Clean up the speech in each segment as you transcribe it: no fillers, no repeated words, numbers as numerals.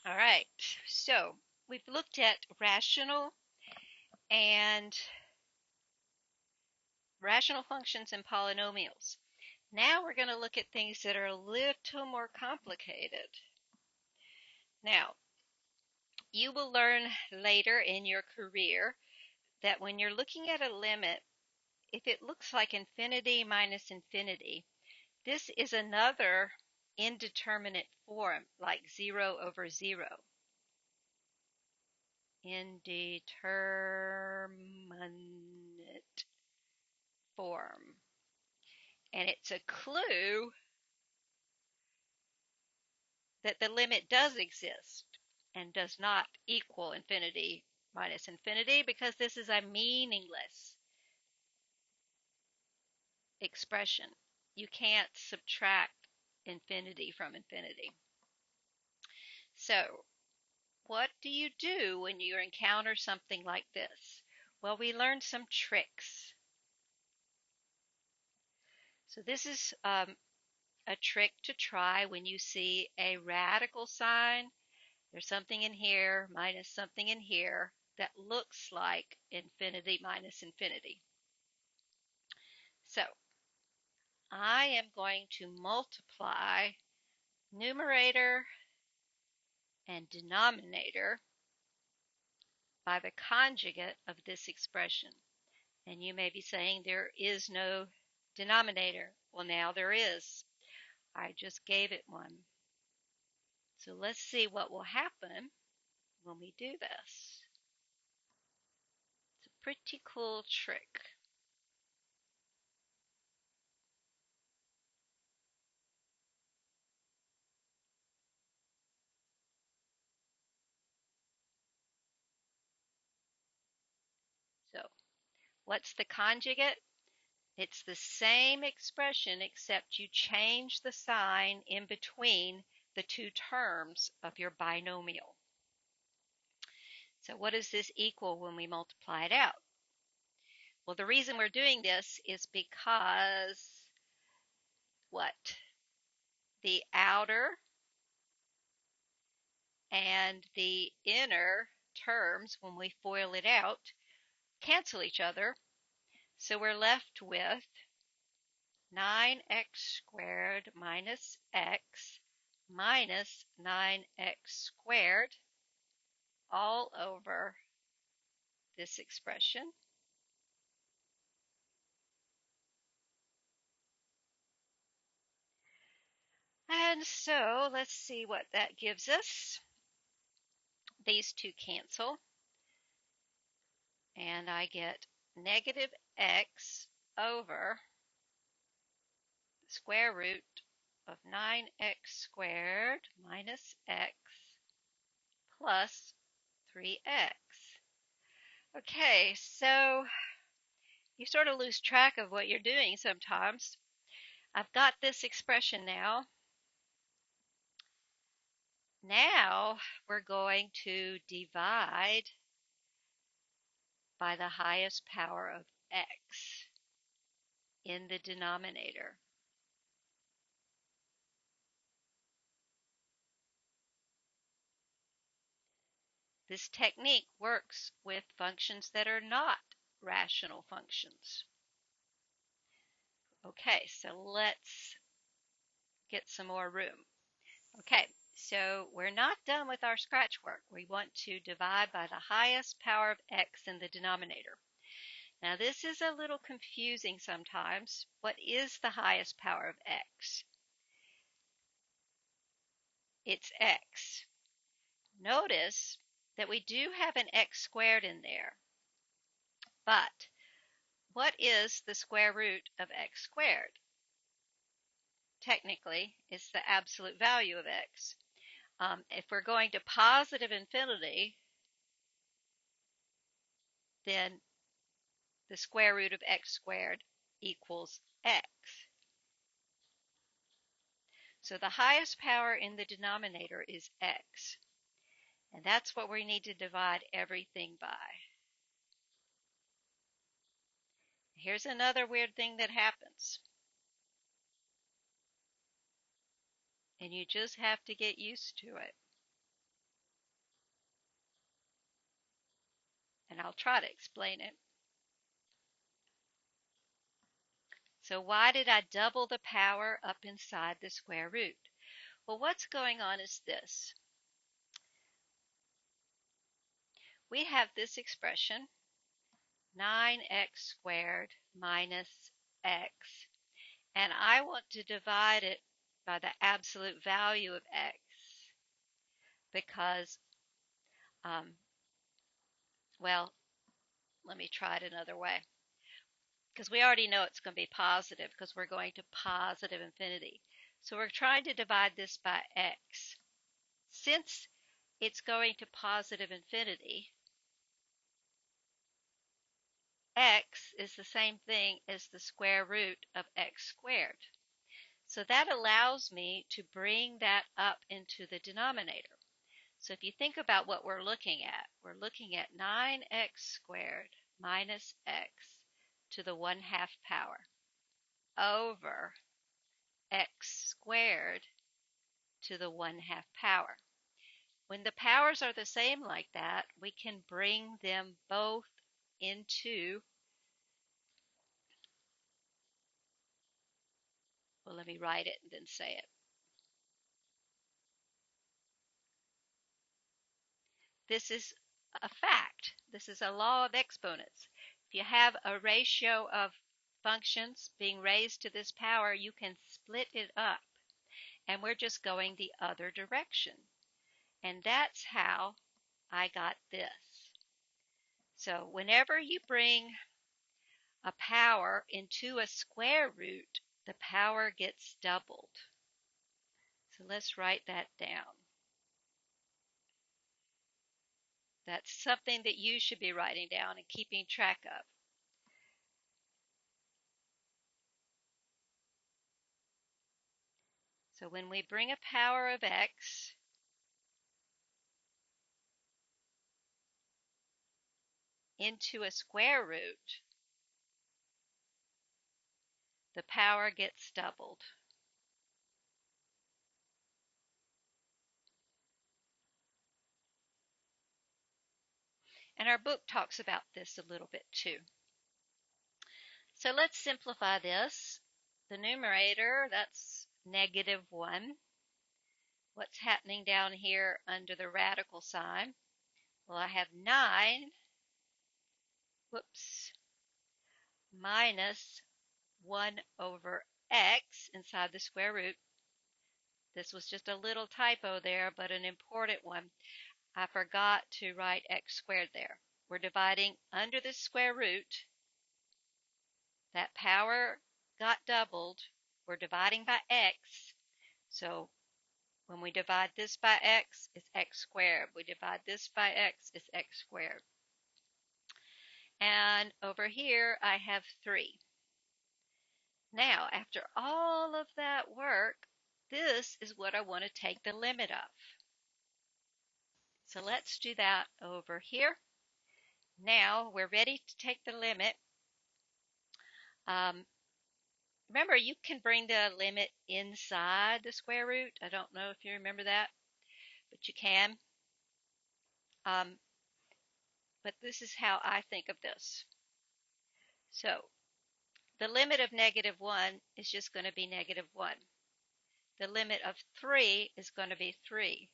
All right, so we've looked at and rational functions and polynomials. Now we're going to look at things that are a little more complicated. Now, you will learn later in your career that when you're looking at a limit, if it looks like infinity minus infinity, this is another indeterminate form, like 0 over 0. Indeterminate form. And it's a clue that the limit does exist and does not equal infinity minus infinity, because this is a meaningless expression. You can't subtract infinity from infinity. So, what do you do when you encounter something like this? Well, we learned some tricks. So this is a trick to try when you see a radical sign. There's something in here minus something in here that looks like infinity minus infinity. So I am going to multiply numerator and denominator by the conjugate of this expression. And you may be saying there is no denominator. Well, now there is. I just gave it one. So let's see what will happen when we do this. It's a pretty cool trick. So what's the conjugate? It's the same expression except you change the sign in between the two terms of your binomial. So what does this equal when we multiply it out? Well, the reason we're doing this is because what? The outer and the inner terms, when we FOIL it out, cancel each other. So we're left with 9x squared minus x minus 9x squared all over this expression. And so let's see what that gives us. These two cancel, and I get negative x over the square root of 9x squared minus x plus 3x. Okay, so you sort of lose track of what you're doing sometimes. I've got this expression now. Now we're going to divide by the highest power of x in the denominator. This technique works with functions that are not rational functions. Okay, so let's get some more room. Okay, so we're not done with our scratch work. We want to divide by the highest power of x in the denominator. Now this is a little confusing sometimes. What is the highest power of x? It's x. Notice that we do have an x squared in there, but what is the square root of x squared? Technically, it's the absolute value of x. If we're going to positive infinity, then the square root of x squared equals x. So the highest power in the denominator is x. And that's what we need to divide everything by. Here's another weird thing that happens. And you just have to get used to it. and I'll try to explain it. So why did I double the power up inside the square root? Well, what's going on is this. We have this expression, 9x squared minus x, and I want to divide it by the absolute value of x because, well, let me try it another way. Because we already know it's going to be positive because we're going to positive infinity. So we're trying to divide this by x. Since it's going to positive infinity, x is the same thing as the square root of x squared. So that allows me to bring that up into the denominator. So if you think about what we're looking at 9x squared minus x to the 1/2 power over x squared to the 1/2 power. When the powers are the same like that, we can bring them both into, well, let me write it and then say it. This is a fact. This is a law of exponents. If you have a ratio of functions being raised to this power, you can split it up. And we're just going the other direction. And that's how I got this. So whenever you bring a power into a square root, the power gets doubled. So let's write that down. That's something that you should be writing down and keeping track of. So when we bring a power of x into a square root, the power gets doubled. And our book talks about this a little bit too. So let's simplify this. The numerator, that's -1. What's happening down here under the radical sign? Well, I have 9, minus 1 over x inside the square root. This was just a little typo there, but an important one. I forgot to write x squared there. We're dividing under the square root. That power got doubled. We're dividing by x. So when we divide this by x, it's x squared. We divide this by x, it's x squared. And over here, I have 3. Now, after all of that work, this is what I want to take the limit of. So let's do that over here. Now we're ready to take the limit. Remember, you can bring the limit inside the square root. I don't know if you remember that, but you can. But this is how I think of this. So the limit of -1 is just going to be -1. The limit of 3 is going to be 3.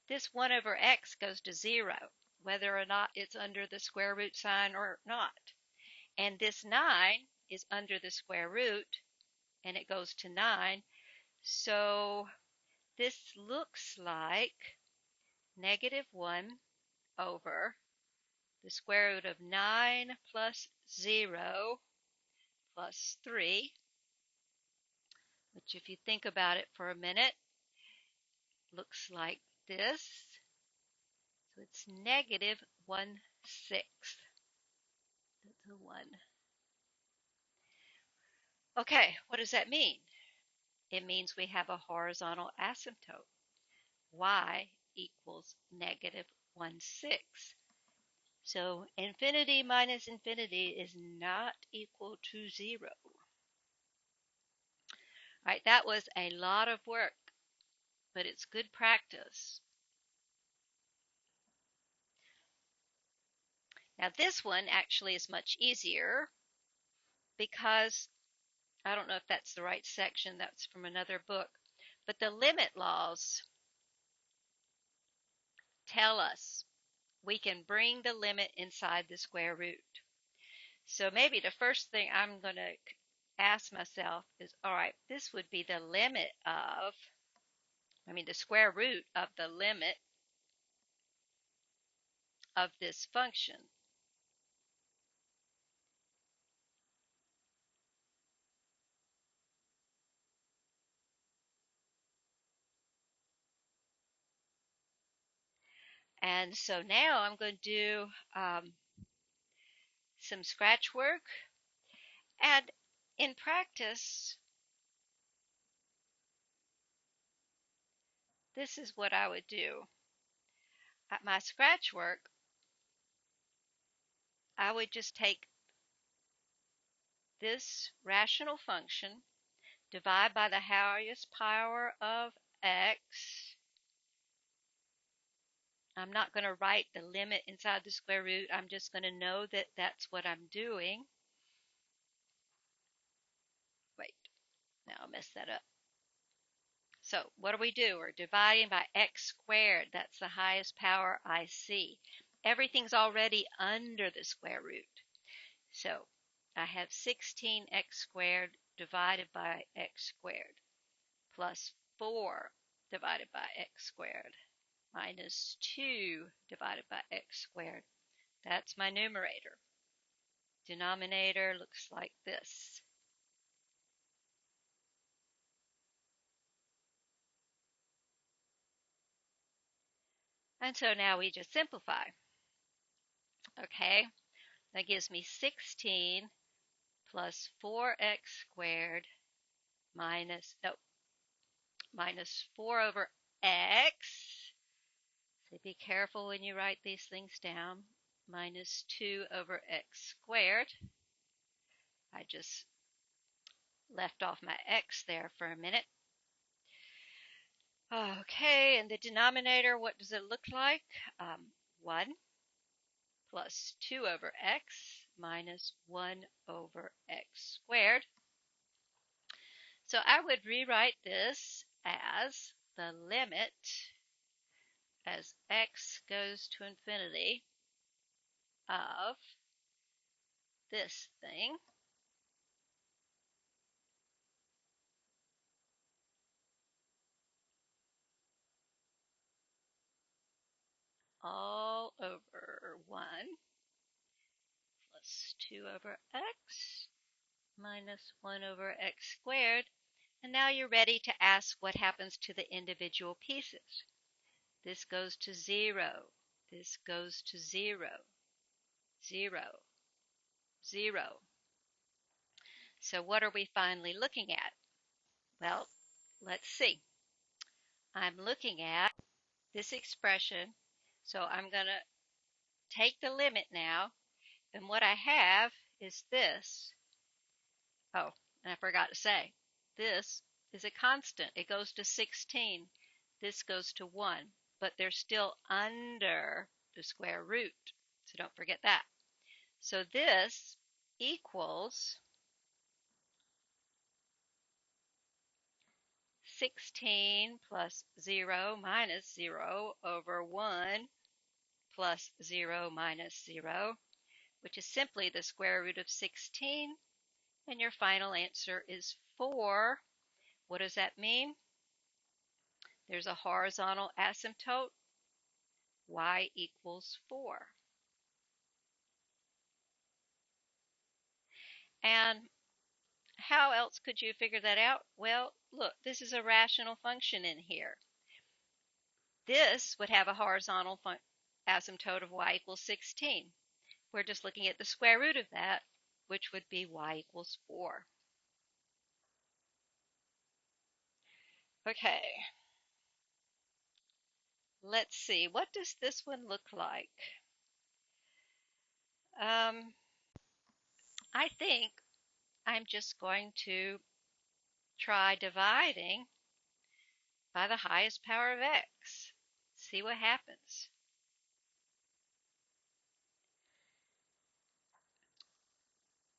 This 1 over x goes to 0, whether or not it's under the square root sign or not. And this 9 is under the square root, and it goes to 9. So this looks like -1 over the square root of 9 plus 0 plus 3, which if you think about it for a minute, looks like this. So it's -1/6. That's a 1. Okay, what does that mean? It means we have a horizontal asymptote. Y equals -1/6. So infinity minus infinity is not equal to 0. All right, that was a lot of work, but it's good practice. Now this one actually is much easier because I don't know if that's the right section, that's from another book, but the limit laws tell us we can bring the limit inside the square root. So maybe the first thing I'm going to ask myself is, all right, this would be the limit of, the square root of the limit of this function. And so now I'm going to do some scratch work. And in practice, this is what I would do. At my scratch work, I would just take this rational function, divide by the highest power of x. I'm not going to write the limit inside the square root. I'm just going to know that that's what I'm doing. Wait, now I messed that up. So what do we do? We're dividing by x squared. That's the highest power I see. Everything's already under the square root. So I have 16x squared divided by x squared plus 4 divided by x squared minus 2 divided by x squared. That's my numerator. Denominator looks like this. And so now we just simplify. Okay, that gives me 16 plus 4x squared minus 4 over x. So be careful when you write these things down. Minus 2 over x squared. I just left off my x there for a minute. Okay, and the denominator, what does it look like? 1 plus 2 over x minus 1 over x squared. So I would rewrite this as the limit as x goes to infinity of this thing all over 1 plus 2 over x minus 1 over x squared. And now you're ready to ask what happens to the individual pieces. This goes to 0. This goes to 0. 0. 0. So what are we finally looking at? Well, let's see. I'm looking at this expression. So I'm going to take the limit now. And what I have is this. Oh, and I forgot to say, this is a constant. It goes to 16. This goes to 1. But they're still under the square root. So don't forget that. So this equals 16 plus 0 minus 0 over 1 plus 0 minus 0, which is simply the square root of 16. And your final answer is 4. What does that mean? There's a horizontal asymptote. Y equals 4. And how else could you figure that out? Well, look, this is a rational function in here. This would have a horizontal asymptote of y equals 16. We're just looking at the square root of that, which would be y equals 4. Okay. Let's see. What does this one look like? I think I'm just going to try dividing by the highest power of x. See what happens.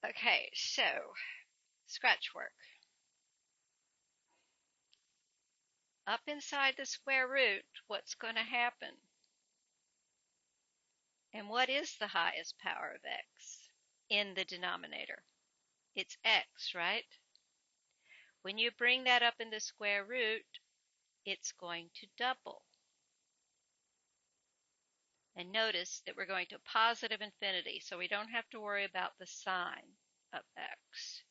Okay, so scratch work. Up inside the square root, what's going to happen? And what is the highest power of x in the denominator? It's x, right? When you bring that up in the square root, it's going to double. And notice that we're going to positive infinity, so we don't have to worry about the sign of x.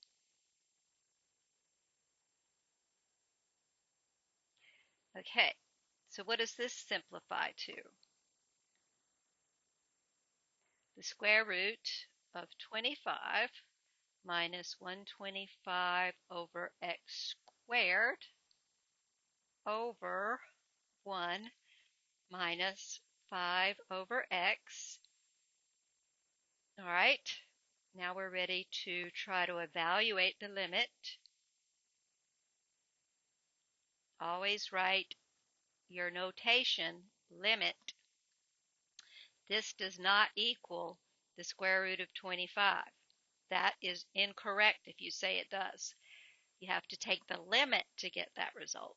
Okay, so what does this simplify to? The square root of 25 minus 125 over x squared over 1 minus 5 over x. All right, now we're ready to try to evaluate the limit. Always write your notation, limit. This does not equal the square root of 25. That is incorrect if you say it does. You have to take the limit to get that result.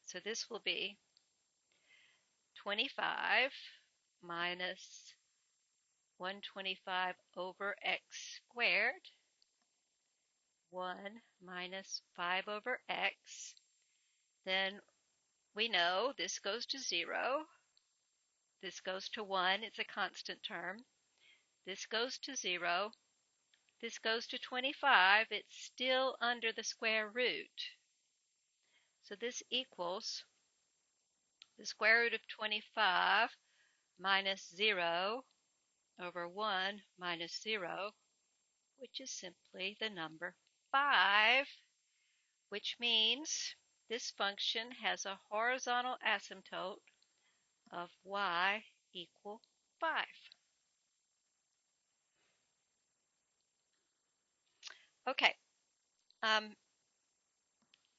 So this will be 25 minus 125 over x squared, 1 minus 5 over x. Then we know this goes to 0. This goes to 1. It's a constant term. This goes to 0. This goes to 25. It's still under the square root. So this equals the square root of 25 minus 0 over 1 minus 0, which is simply the number 5, which means this function has a horizontal asymptote of y equal 5. Okay,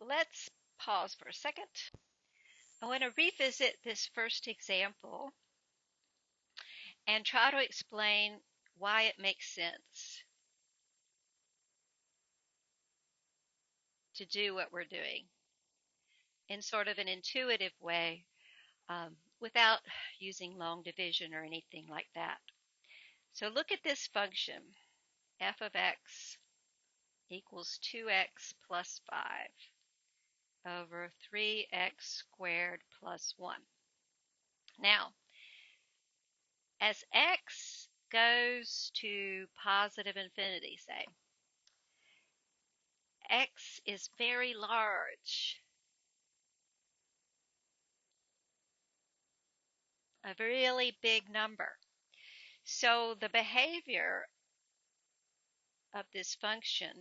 let's pause for a second. I want to revisit this first example and try to explain why it makes sense to do what we're doing in sort of an intuitive way, without using long division or anything like that. So look at this function, f of x equals 2x plus 5 over 3x squared plus 1. Now, as x goes to positive infinity, say, x is very large, a really big number. So the behavior of this function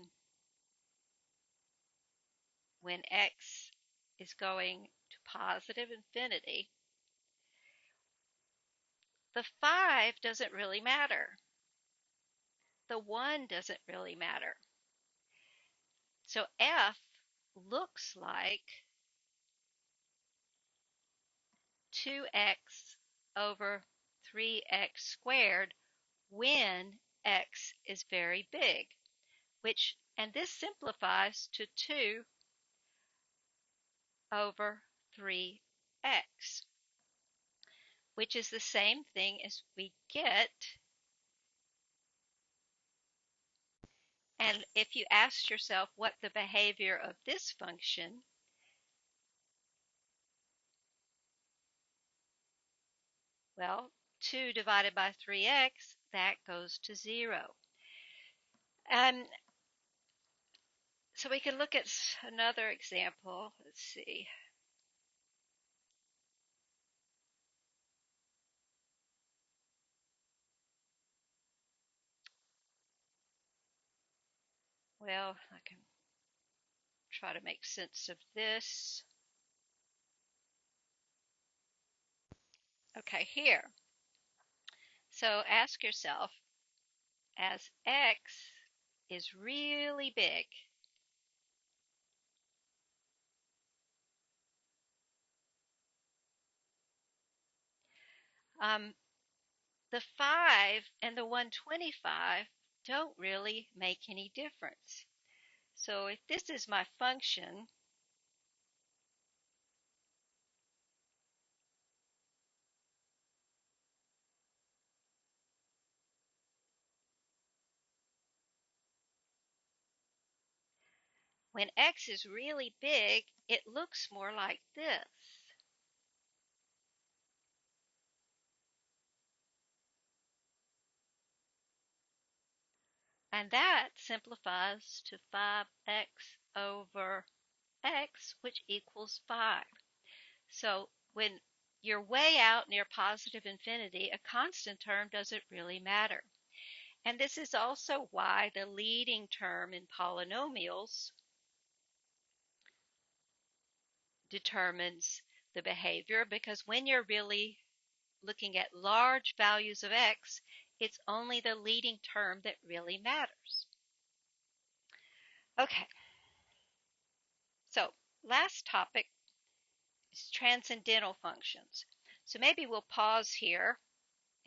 when x is going to positive infinity, the 5 doesn't really matter. The 1 doesn't really matter. So f looks like 2x over 3x squared when x is very big, and this simplifies to 2 over 3x, which is the same thing as we get. And if you asked yourself what the behavior of this function, well, 2 divided by 3x, that goes to 0. And so we can look at another example. Let's see. Well, I can try to make sense of this. Okay, here. So ask yourself, as x is really big, the 5 and the 125 don't really make any difference. So if this is my function, when x is really big, it looks more like this. And that simplifies to 5x over x, which equals 5. So when you're way out near positive infinity, a constant term doesn't really matter. And this is also why the leading term in polynomials determines the behavior, because when you're really looking at large values of x, it's only the leading term that really matters. Okay, so last topic is transcendental functions. So maybe we'll pause here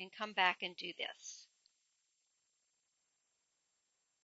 and come back and do this.